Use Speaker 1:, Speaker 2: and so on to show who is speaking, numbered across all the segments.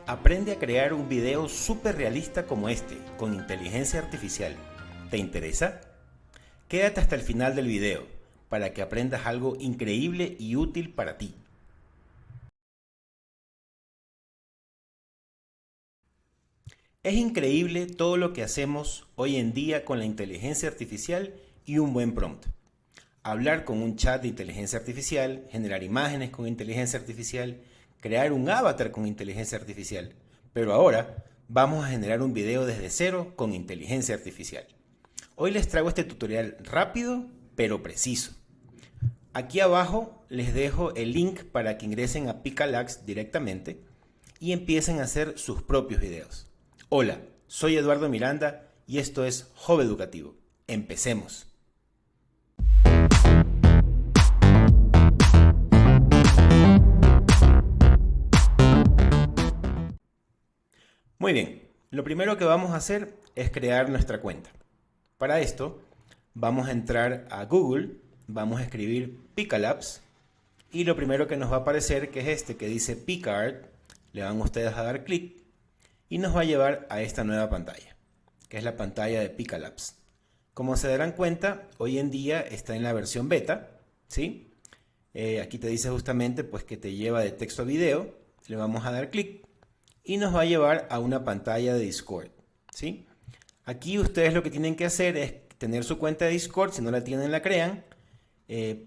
Speaker 1: Aprende a crear un video súper realista como este, con inteligencia artificial. ¿Te interesa? Quédate hasta el final del video, para que aprendas algo increíble y útil para ti. Es increíble todo lo que hacemos hoy en día con la inteligencia artificial y un buen prompt. Hablar con un chat de inteligencia artificial, generar imágenes con inteligencia artificial, crear un avatar con inteligencia artificial. Pero ahora vamos a generar un video desde cero con inteligencia artificial. Hoy les traigo este tutorial rápido pero preciso. Aquí abajo les dejo el link para que ingresen a Picalabs directamente y empiecen a hacer sus propios videos. Hola, soy Eduardo Miranda y esto es Hub Educativo. Empecemos. Muy bien, lo primero que vamos a hacer es crear nuestra cuenta. Para esto vamos a entrar a Google, vamos a escribir Picalabs y lo primero que nos va a aparecer, que es este que dice Picard, le van ustedes a dar clic y nos va a llevar a esta nueva pantalla, que es la pantalla de Picalabs. Como se darán cuenta, hoy en día está en la versión beta, ¿sí? Aquí te dice justamente pues, que te lleva de texto a video, le vamos a dar clic y nos va a llevar a una pantalla de Discord, ¿sí? Aquí ustedes lo que tienen que hacer es tener su cuenta de Discord, si no la tienen la crean,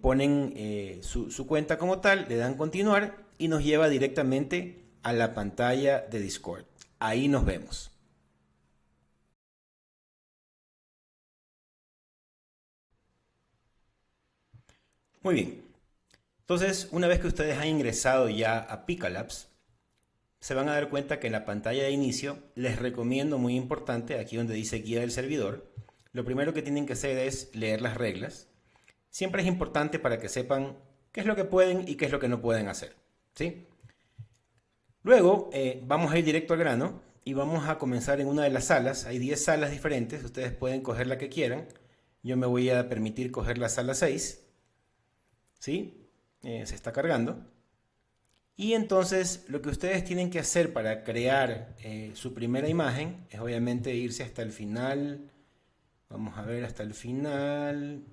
Speaker 1: ponen su cuenta como tal, le dan continuar y nos lleva directamente a la pantalla de Discord. Ahí nos vemos. Muy bien. Entonces, una vez que ustedes han ingresado ya a Picalabs, se van a dar cuenta que en la pantalla de inicio les recomiendo, muy importante, aquí donde dice guía del servidor, lo primero que tienen que hacer es leer las reglas. Siempre es importante para que sepan qué es lo que pueden y qué es lo que no pueden hacer, ¿sí? Luego vamos a ir directo al grano y vamos a comenzar en una de las salas. Hay 10 salas diferentes, ustedes pueden coger la que quieran. Yo me voy a permitir coger la sala 6, ¿sí? Se está cargando. Y entonces lo que ustedes tienen que hacer para crear su primera imagen es obviamente irse hasta el final. Vamos a ver hasta el final.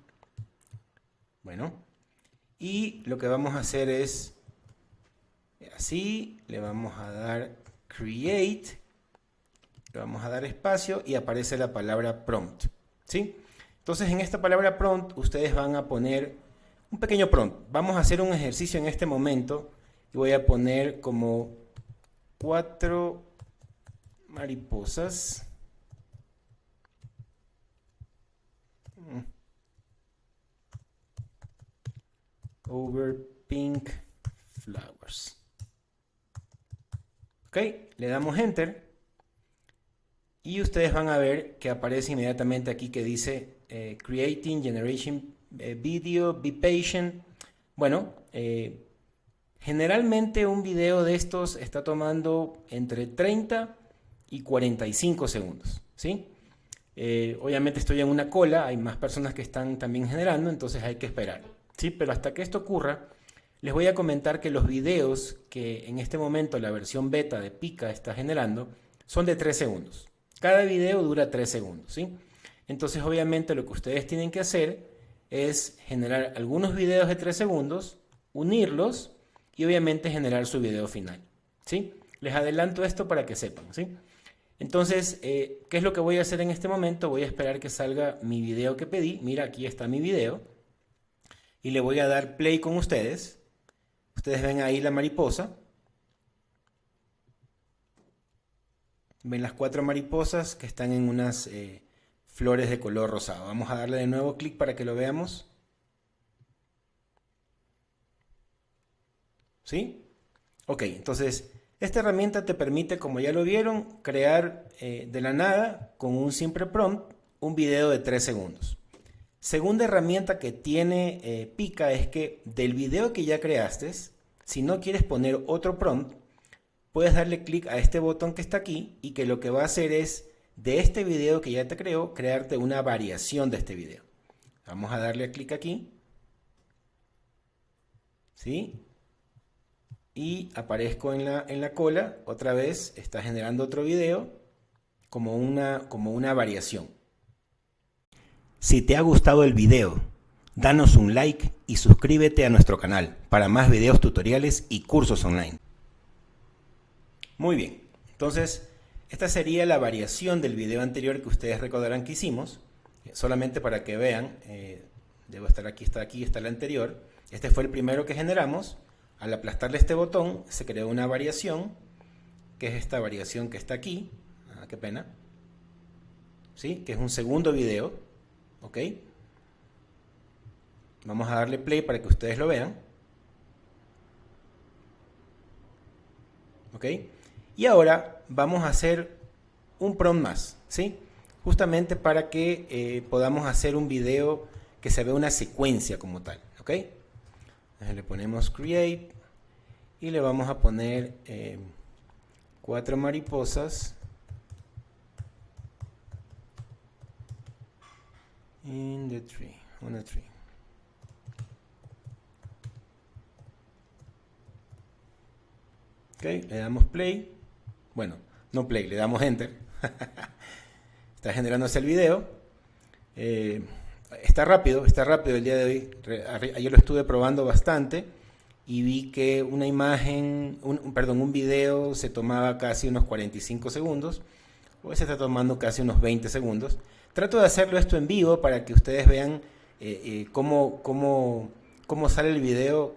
Speaker 1: Bueno, y lo que vamos a hacer es así, le vamos a dar Create, le vamos a dar espacio y aparece la palabra Prompt, ¿sí? Entonces en esta palabra Prompt ustedes van a poner un pequeño prompt. Vamos a hacer un ejercicio en este momento y voy a poner como 4 mariposas. Over pink flowers. Ok, le damos enter y ustedes van a ver que aparece inmediatamente aquí que dice Creating Generation Video, be patient. Bueno, generalmente un video de estos está tomando entre 30 y 45 segundos, ¿sí? Obviamente estoy en una cola, hay más personas que están también generando, entonces hay que esperar, ¿sí? Pero hasta que esto ocurra, les voy a comentar que los videos que en este momento la versión beta de Pica está generando son de 3 segundos. Cada video dura 3 segundos, ¿sí? Entonces obviamente lo que ustedes tienen que hacer es generar algunos videos de 3 segundos, unirlos y obviamente generar su video final, ¿sí? Les adelanto esto para que sepan, ¿sí? Entonces, ¿qué es lo que voy a hacer en este momento? Voy a esperar que salga mi video que pedí. Mira, aquí está mi video. Y le voy a dar play con ustedes. Ustedes ven ahí la mariposa. Ven las 4 mariposas que están en unas flores de color rosado. Vamos a darle de nuevo clic para que lo veamos. ¿Sí? Ok, entonces esta herramienta te permite, como ya lo vieron, crear de la nada con un simple prompt un video de 3 segundos. Segunda herramienta que tiene Pica es que del video que ya creaste, si no quieres poner otro prompt, puedes darle clic a este botón que está aquí y que lo que va a hacer es, de este video que ya te creó, crearte una variación de este video. Vamos a darle clic aquí. ¿Sí? y aparezco en la cola, otra vez está generando otro video como una variación. Si te ha gustado el video, danos un like y suscríbete a nuestro canal para más videos tutoriales y cursos online. Muy bien, entonces esta sería la variación del video anterior que ustedes recordarán que hicimos, solamente para que vean, debo estar aquí, está el anterior. Este fue el primero que generamos. Al aplastarle este botón se creó una variación, que es esta variación que está aquí. Qué pena. ¿Sí? Que es un segundo video. ¿Ok? Vamos a darle play para que ustedes lo vean. ¿Ok? Y ahora vamos a hacer un prompt más, ¿sí? Justamente para que podamos hacer un video que se vea una secuencia como tal, ¿ok? Entonces le ponemos create y le vamos a poner 4 mariposas in the tree, on a tree. Ok, le damos play. Bueno, no play, le damos enter. Está generándose el video. Está rápido el día de hoy. Ayer lo estuve probando bastante y vi que una imagen, un video se tomaba casi unos 45 segundos. Hoy se está tomando casi unos 20 segundos. Trato de hacerlo esto en vivo para que ustedes vean cómo sale el video,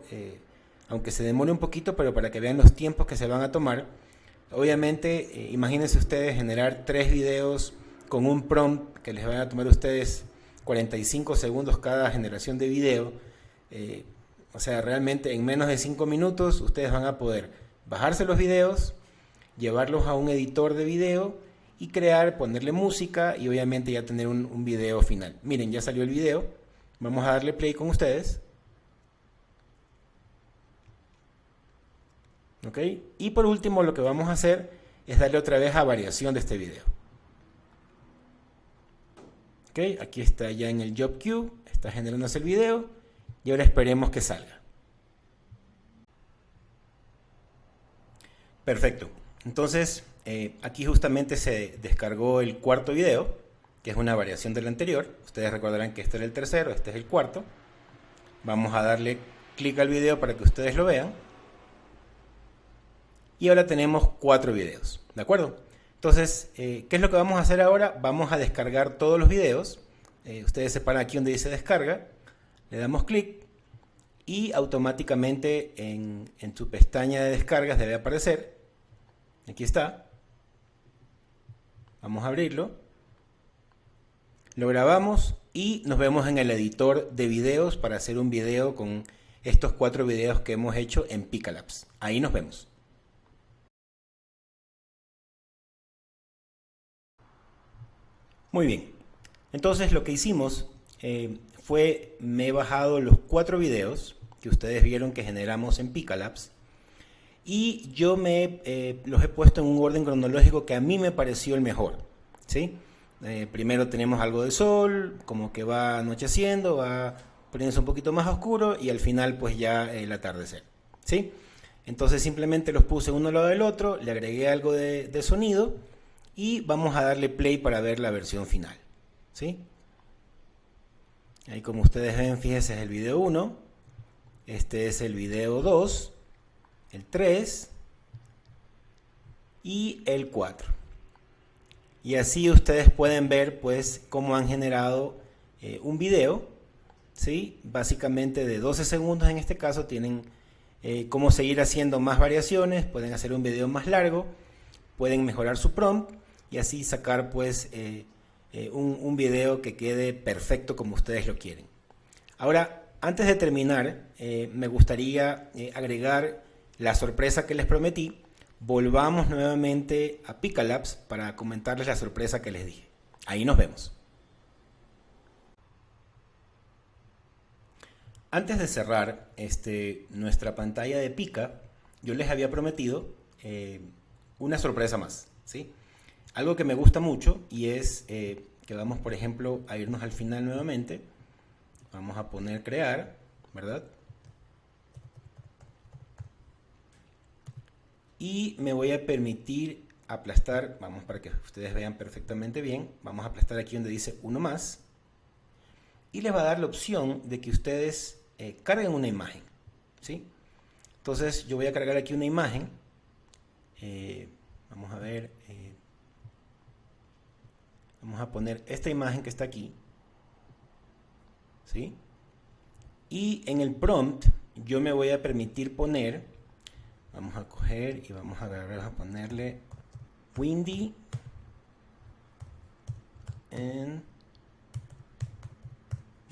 Speaker 1: aunque se demore un poquito, pero para que vean los tiempos que se van a tomar. Obviamente, imagínense ustedes generar 3 videos con un prompt que les van a tomar a ustedes 45 segundos cada generación de video. O sea, realmente en menos de 5 minutos ustedes van a poder bajarse los videos, llevarlos a un editor de video y crear, ponerle música y obviamente ya tener un video final. Miren, ya salió el video. Vamos a darle play con ustedes. ¿Ok? Y por último lo que vamos a hacer es darle otra vez a variación de este video. ¿Ok? Aquí está ya en el job queue, está generándose el video y ahora esperemos que salga. Perfecto. Entonces aquí justamente se descargó el cuarto video, que es una variación del anterior. Ustedes recordarán que este era el tercero, este es el cuarto. Vamos a darle clic al video para que ustedes lo vean. Y ahora tenemos 4 videos, ¿de acuerdo? Entonces, ¿qué es lo que vamos a hacer ahora? Vamos a descargar todos los videos. Ustedes se paran aquí donde dice descarga, le damos clic y automáticamente en tu pestaña de descargas debe aparecer. Aquí está. Vamos a abrirlo. Lo grabamos y nos vemos en el editor de videos para hacer un video con estos 4 videos que hemos hecho en Picalapse. Ahí nos vemos. Muy bien, entonces lo que hicimos fue, me he bajado los 4 videos que ustedes vieron que generamos en Picalapse y yo los he puesto en un orden cronológico que a mí me pareció el mejor, ¿sí? Primero tenemos algo de sol, como que va anocheciendo, va poniéndose un poquito más oscuro y al final pues ya el atardecer, ¿sí? Entonces simplemente los puse uno al lado del otro, le agregué algo de sonido y vamos a darle play para ver la versión final, ¿sí? Ahí como ustedes ven, fíjense, es el video 1, este es el video 2, el 3 y el 4. Y así ustedes pueden ver pues cómo han generado un video, ¿sí? Básicamente de 12 segundos en este caso. Tienen cómo seguir haciendo más variaciones, pueden hacer un video más largo, pueden mejorar su prompt y así sacar pues un video que quede perfecto como ustedes lo quieren. Ahora, antes de terminar, me gustaría agregar la sorpresa que les prometí. Volvamos nuevamente a Picalapse para comentarles la sorpresa que les dije. Ahí nos vemos. Antes de cerrar nuestra pantalla de Pica, yo les había prometido una sorpresa más, ¿sí? Algo que me gusta mucho y es que vamos, por ejemplo, a irnos al final nuevamente. Vamos a poner crear, ¿verdad? y me voy a permitir aplastar, vamos para que ustedes vean perfectamente bien, vamos a aplastar aquí donde dice uno más y les va a dar la opción de que ustedes carguen una imagen, ¿sí? Entonces yo voy a cargar aquí una imagen, vamos a ver, vamos a poner esta imagen que está aquí, ¿sí? Y en el prompt yo me voy a permitir poner, vamos a coger y vamos a ponerle windy and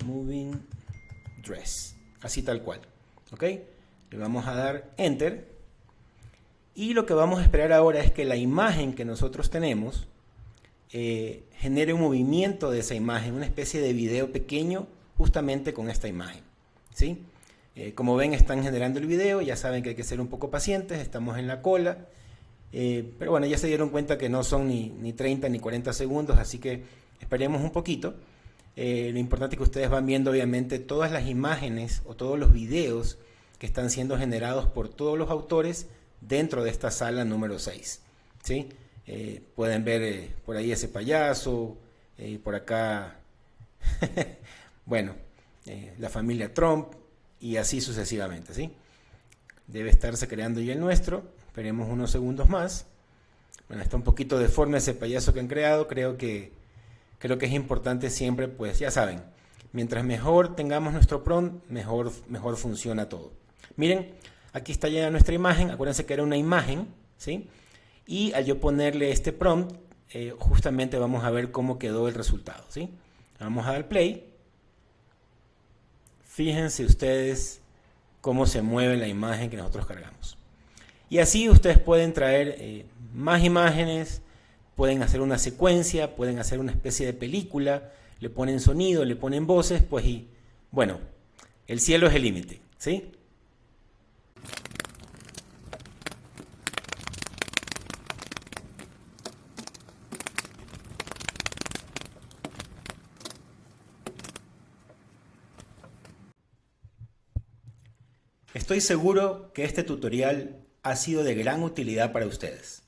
Speaker 1: moving dress, así tal cual, ¿ok? Le vamos a dar enter y lo que vamos a esperar ahora es que la imagen que nosotros tenemos genere un movimiento de esa imagen, una especie de video pequeño justamente con esta imagen, ¿sí? Como ven, están generando el video, ya saben que hay que ser un poco pacientes, estamos en la cola, pero bueno, ya se dieron cuenta que no son ni 30 ni 40 segundos, así que esperemos un poquito. Lo importante es que ustedes van viendo obviamente todas las imágenes o todos los videos que están siendo generados por todos los autores dentro de esta sala número 6, ¿sí? Pueden ver por ahí ese payaso, por acá, bueno, la familia Trump y así sucesivamente, ¿sí? Debe estarse creando ya el nuestro, esperemos unos segundos más. Bueno, está un poquito deforme ese payaso que han creado, creo que es importante siempre, pues ya saben, mientras mejor tengamos nuestro prompt, mejor funciona todo. Miren, aquí está ya nuestra imagen, acuérdense que era una imagen, ¿sí? Y al yo ponerle este prompt, justamente vamos a ver cómo quedó el resultado, ¿sí? Vamos a dar play. Fíjense ustedes cómo se mueve la imagen que nosotros cargamos. Y así ustedes pueden traer más imágenes, pueden hacer una secuencia, pueden hacer una especie de película, le ponen sonido, le ponen voces, pues y bueno, el cielo es el límite, ¿sí? Estoy seguro que este tutorial ha sido de gran utilidad para ustedes,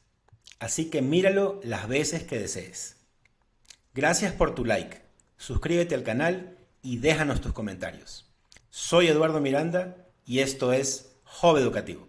Speaker 1: así que míralo las veces que desees. Gracias por tu like, suscríbete al canal y déjanos tus comentarios. Soy Eduardo Miranda y esto es Hub Educativo.